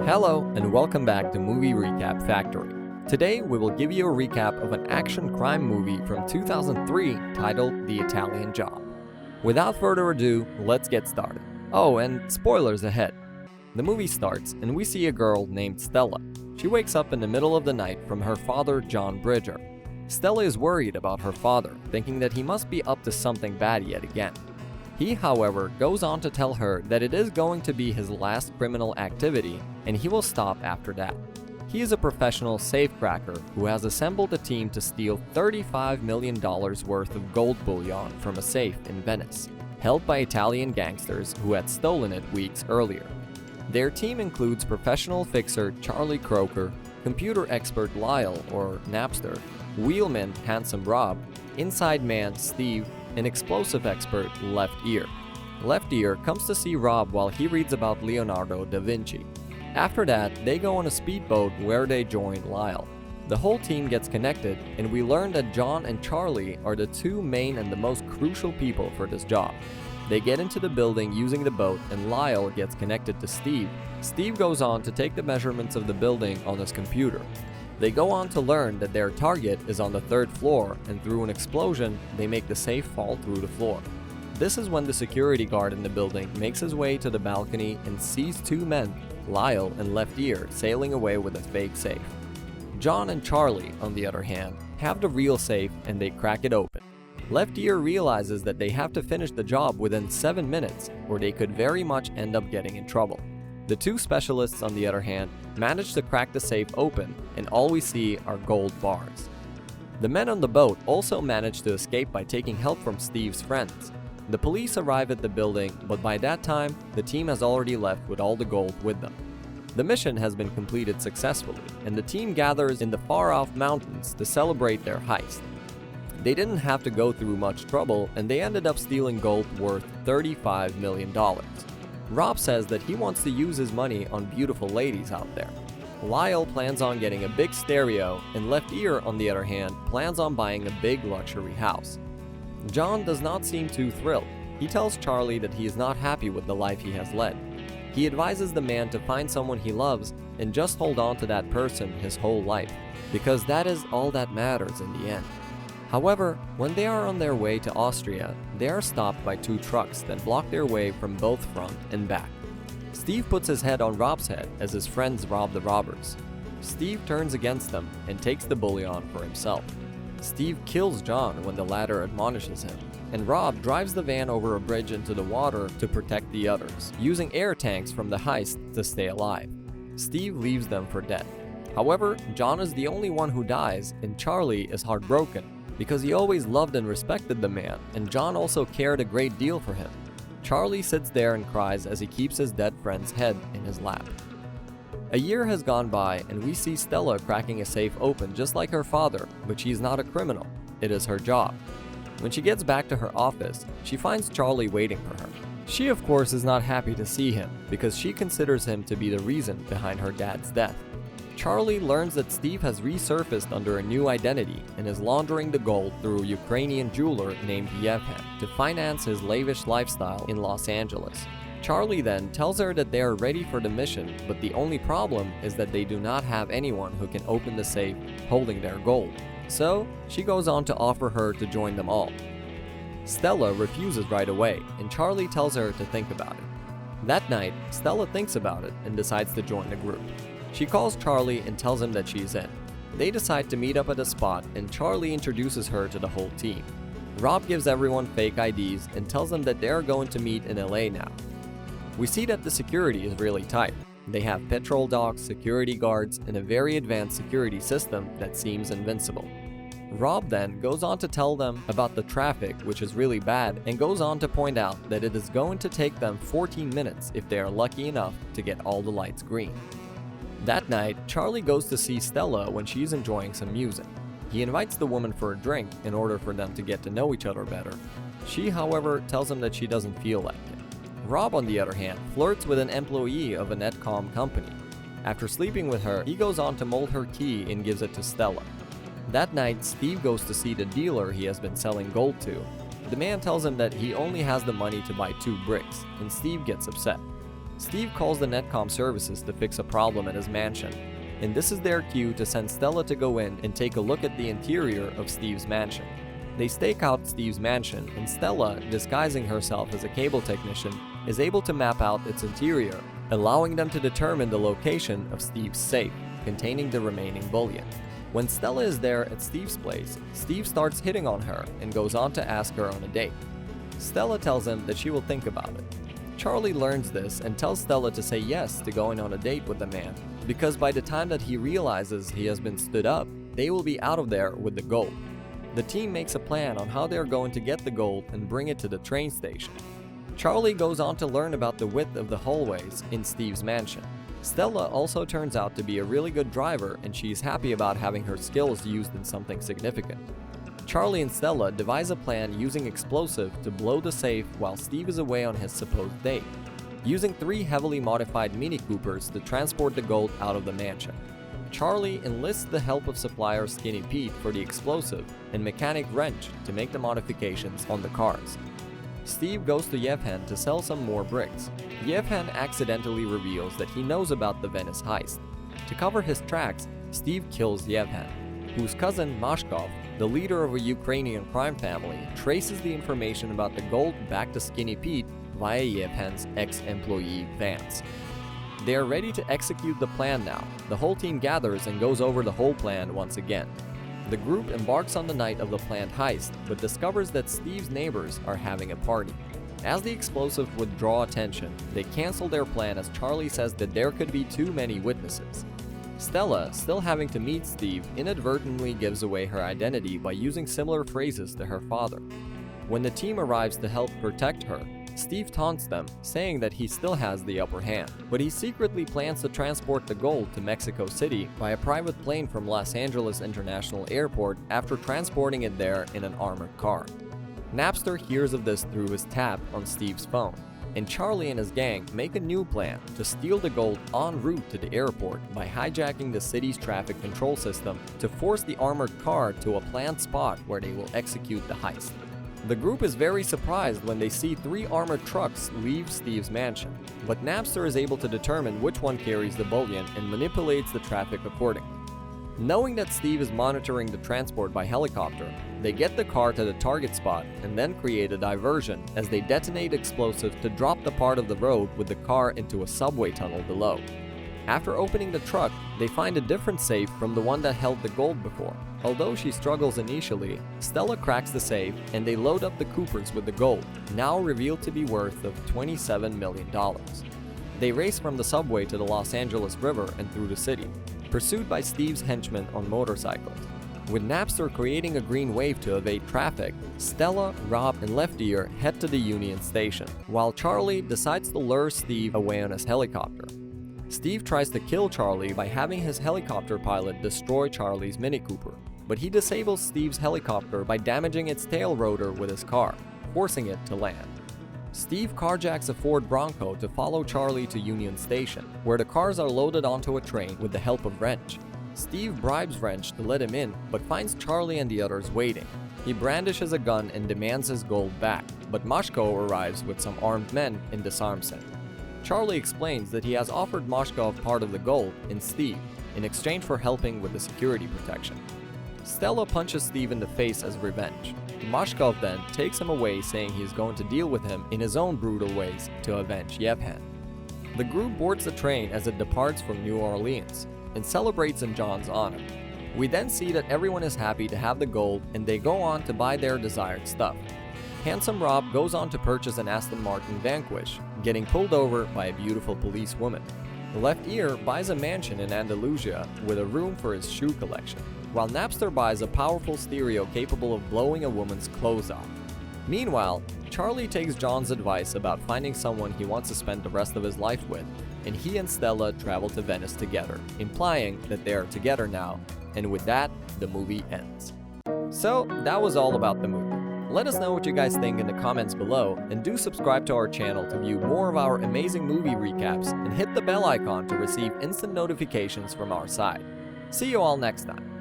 Hello, and welcome back to Movie Recap Factory. Today, we will give you a recap of an action crime movie from 2003 titled The Italian Job. Without further ado, let's get started. Oh, and spoilers ahead. The movie starts, and we see a girl named Stella. She wakes up in the middle of the night from her father, John Bridger. Stella is worried about her father, thinking that he must be up to something bad yet again. He, however, goes on to tell her that it is going to be his last criminal activity, and he will stop after that. He is a professional safecracker who has assembled a team to steal $35 million worth of gold bullion from a safe in Venice, held by Italian gangsters who had stolen it weeks earlier. Their team includes professional fixer Charlie Croker, computer expert Lyle or Napster, wheelman Handsome Rob, inside man Steve, and explosive expert Left Ear. Left Ear comes to see Rob while he reads about Leonardo da Vinci. After that, they go on a speedboat where they join Lyle. The whole team gets connected, and we learn that John and Charlie are the two main and the most crucial people for this job. They get into the building using the boat, and Lyle gets connected to Steve. Steve goes on to take the measurements of the building on his computer. They go on to learn that their target is on the third floor, and through an explosion, they make the safe fall through the floor. This is when the security guard in the building makes his way to the balcony and sees two men, Lyle and Left Ear, sailing away with a fake safe. John and Charlie, on the other hand, have the real safe and they crack it open. Left Ear realizes that they have to finish the job within 7 minutes, or they could very much end up getting in trouble. The two specialists, on the other hand, manage to crack the safe open, and all we see are gold bars. The men on the boat also manage to escape by taking help from Steve's friends. The police arrive at the building, but by that time, the team has already left with all the gold with them. The mission has been completed successfully, and the team gathers in the far-off mountains to celebrate their heist. They didn't have to go through much trouble, and they ended up stealing gold worth $35 million. Rob says that he wants to use his money on beautiful ladies out there. Lyle plans on getting a big stereo, and Left Ear, on the other hand, plans on buying a big luxury house. John does not seem too thrilled. He tells Charlie that he is not happy with the life he has led. He advises the man to find someone he loves and just hold on to that person his whole life, because that is all that matters in the end. However, when they are on their way to Austria, they are stopped by two trucks that block their way from both front and back. Steve puts his head on Rob's head as his friends rob the robbers. Steve turns against them and takes the bullion for himself. Steve kills John when the latter admonishes him, and Rob drives the van over a bridge into the water to protect the others, using air tanks from the heist to stay alive. Steve leaves them for dead. However, John is the only one who dies, and Charlie is heartbroken, because he always loved and respected the man, and John also cared a great deal for him. Charlie sits there and cries as he keeps his dead friend's head in his lap. A year has gone by, and we see Stella cracking a safe open just like her father, but she's not a criminal. It is her job. When she gets back to her office, she finds Charlie waiting for her. She, of course, is not happy to see him, because she considers him to be the reason behind her dad's death. Charlie learns that Steve has resurfaced under a new identity and is laundering the gold through a Ukrainian jeweler named Yevhen to finance his lavish lifestyle in Los Angeles. Charlie then tells her that they are ready for the mission, but the only problem is that they do not have anyone who can open the safe holding their gold. So, she goes on to offer her to join them all. Stella refuses right away, and Charlie tells her to think about it. That night, Stella thinks about it and decides to join the group. She calls Charlie and tells him that she's in. They decide to meet up at a spot, and Charlie introduces her to the whole team. Rob gives everyone fake IDs and tells them that they are going to meet in LA now. We see that the security is really tight. They have petrol dogs, security guards, and a very advanced security system that seems invincible. Rob then goes on to tell them about the traffic, which is really bad, and goes on to point out that it is going to take them 14 minutes if they are lucky enough to get all the lights green. That night, Charlie goes to see Stella when she's enjoying some music. He invites the woman for a drink in order for them to get to know each other better. She, however, tells him that she doesn't feel like it. Rob, on the other hand, flirts with an employee of a netcom company. After sleeping with her, he goes on to mold her key and gives it to Stella. That night, Steve goes to see the dealer he has been selling gold to. The man tells him that he only has the money to buy 2 bricks, and Steve gets upset. Steve calls the Netcom services to fix a problem at his mansion, and this is their cue to send Stella to go in and take a look at the interior of Steve's mansion. They stake out Steve's mansion, and Stella, disguising herself as a cable technician, is able to map out its interior, allowing them to determine the location of Steve's safe, containing the remaining bullion. When Stella is there at Steve's place, Steve starts hitting on her and goes on to ask her on a date. Stella tells him that she will think about it. Charlie learns this and tells Stella to say yes to going on a date with the man, because by the time that he realizes he has been stood up, they will be out of there with the gold. The team makes a plan on how they are going to get the gold and bring it to the train station. Charlie goes on to learn about the width of the hallways in Steve's mansion. Stella also turns out to be a really good driver, and she is happy about having her skills used in something significant. Charlie and Stella devise a plan using explosive to blow the safe while Steve is away on his supposed date, using 3 heavily modified Mini Coopers to transport the gold out of the mansion. Charlie enlists the help of supplier Skinny Pete for the explosive and mechanic Wrench to make the modifications on the cars. Steve goes to Yevhen to sell some more bricks. Yevhen accidentally reveals that he knows about the Venice heist. To cover his tracks, Steve kills Yevhen, whose cousin Mashkov, the leader of a Ukrainian crime family, traces the information about the gold back to Skinny Pete via Yevhen's ex-employee Vance. They are ready to execute the plan now. The whole team gathers and goes over the whole plan once again. The group embarks on the night of the planned heist, but discovers that Steve's neighbors are having a party. As the explosive would draw attention, they cancel their plan as Charlie says that there could be too many witnesses. Stella, still having to meet Steve, inadvertently gives away her identity by using similar phrases to her father. When the team arrives to help protect her, Steve taunts them, saying that he still has the upper hand, but he secretly plans to transport the gold to Mexico City by a private plane from Los Angeles International Airport after transporting it there in an armored car. Napster hears of this through his tap on Steve's phone, and Charlie and his gang make a new plan to steal the gold en route to the airport by hijacking the city's traffic control system to force the armored car to a planned spot where they will execute the heist. The group is very surprised when they see 3 armored trucks leave Steve's mansion, but Napster is able to determine which one carries the bullion and manipulates the traffic accordingly. Knowing that Steve is monitoring the transport by helicopter, they get the car to the target spot and then create a diversion as they detonate explosives to drop the part of the road with the car into a subway tunnel below. After opening the truck, they find a different safe from the one that held the gold before. Although she struggles initially, Stella cracks the safe and they load up the Coopers with the gold, now revealed to be worth of $27 million. They race from the subway to the Los Angeles River and through the city, pursued by Steve's henchmen on motorcycles. With Napster creating a green wave to evade traffic, Stella, Rob, and Lefty Ear head to the Union Station, while Charlie decides to lure Steve away on his helicopter. Steve tries to kill Charlie by having his helicopter pilot destroy Charlie's Mini Cooper, but he disables Steve's helicopter by damaging its tail rotor with his car, forcing it to land. Steve carjacks a Ford Bronco to follow Charlie to Union Station, where the cars are loaded onto a train with the help of Wrench. Steve bribes Wrench to let him in, but finds Charlie and the others waiting. He brandishes a gun and demands his gold back, but Mashkov arrives with some armed men and disarms him. Charlie explains that he has offered Mashkov part of the gold and Steve in exchange for helping with the security protection. Stella punches Steve in the face as revenge. Mashkov then takes him away, saying he is going to deal with him in his own brutal ways to avenge Yevhen. The group boards the train as it departs from New Orleans and celebrates in John's honor. We then see that everyone is happy to have the gold and they go on to buy their desired stuff. Handsome Rob goes on to purchase an Aston Martin Vanquish, getting pulled over by a beautiful policewoman. Left Ear buys a mansion in Andalusia with a room for his shoe collection, while Napster buys a powerful stereo capable of blowing a woman's clothes off. Meanwhile, Charlie takes John's advice about finding someone he wants to spend the rest of his life with, and he and Stella travel to Venice together, implying that they are together now, and with that, the movie ends. So, that was all about the movie. Let us know what you guys think in the comments below, and do subscribe to our channel to view more of our amazing movie recaps, and hit the bell icon to receive instant notifications from our side. See you all next time.